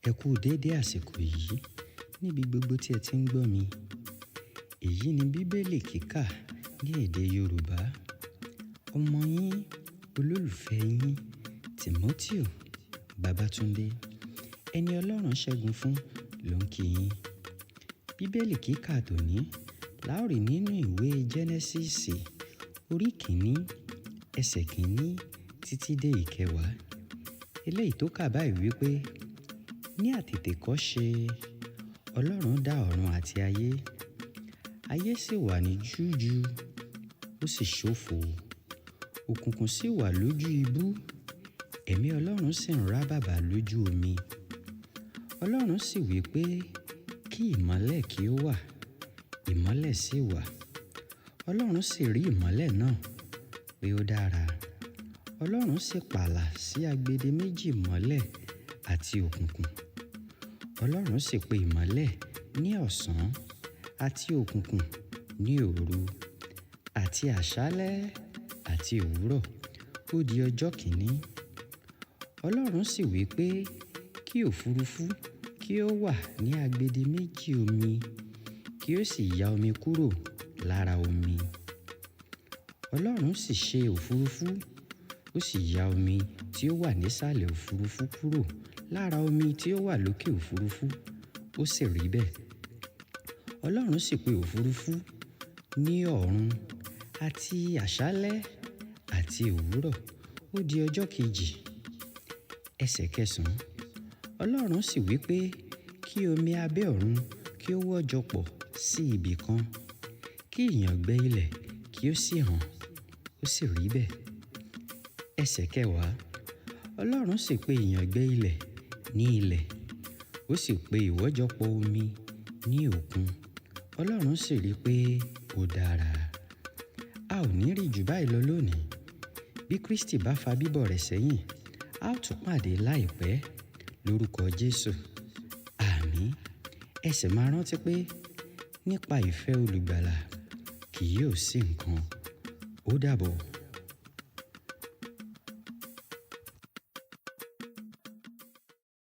Ẹ kú déédé àsìkò yìí níbi gbogbo tí ẹ ti ń gbọ́ mi. Èyí ni Bíbélì kíkà ní èdè Yorùbá. Ọmọ yín, olólùfẹ́ yín, Tímótì Babátúndé, ẹni Ọlọ́run ṣẹ́gun fún ló ń kí yín. Bíbélì kíkà tòní la ó rí nínú ìwé Jẹ́nẹ́sísì orí kìíní ẹsẹ̀ kìíní títí dé ìkẹwàá. Eléyìí tó kà báyìí wípé ní àtètèkọ́ṣe Ọlọ́run dá ọ̀run àti ayé. Ayé sì wà ní jújù, ó sì ṣófo. Òkùnkùn sì wà lójú ibú, ẹ̀mí Ọlọ́run sì ń rábàbà lójú omi. Ọlọ́run sì wí pé kí ìmọ́lẹ̀ kí ó wà, ìmọ́lẹ̀ sì wà. Ọlọ́run sì rí ìmọ́lẹ̀ náà pé ó dára. Ọlọ́run sì pààlà sí agbede méjì ìmọ́lẹ̀ àti òkùnkùn. Ọlọ́run sì pe ìmọ́lẹ̀ ní ọ̀sán àti òkùnkùn ní òru, àti àṣálẹ́ àti òwúrọ̀. Ó di ọjọ́ kìíní. Ọlọ́run sì wí pé kí òfurufú kí ó wà ní agbede méjì omi, kí ó sì ya omi kúrò lára omi. Ọlọ́run sì ṣe òfurufú, ó sì ya omi tí ó wà nísàlẹ̀ òfurufú kúrò lára omi tí ó wà lókè òfurufú. Ó sì rí bẹ́ẹ̀. Ọlọ́run sì pe òfurufú ní ọ̀run, àti àṣálẹ́ àti òwúrọ̀. Ó di ọjọ́ kejì. Ẹsẹ̀ kẹsàn-án. Ọlọ́run sì wí pé kí omi abẹ́ ọ̀run kí ó wọ́jọ pọ̀ sí ibì kan, kí ìyàngbẹ ilẹ̀ kí ó sì hàn. Ó sì rí bẹ́ẹ̀. Ẹsẹ̀ kẹwàá. Ọlọ́run sì pe ìyàngbẹ ilẹ̀ ní ilẹ̀, ó sì pe ìwọ́jọpọ̀ omi ní òkun. Ọlọ́run sì rí pé ó dára. A ò ní rí jù báyìí lọ lónìí. Bí Kristi bá fa bíbọ̀ rẹ̀ sẹ́yìn, a ó tún pàdé láìpẹ́ lórúkọ Jésù. Àmín. Ẹ sì máa rántí pé nípa ìfẹ́ olùgbàlà kì yóò sí nǹkan. Ó dàbọ̀.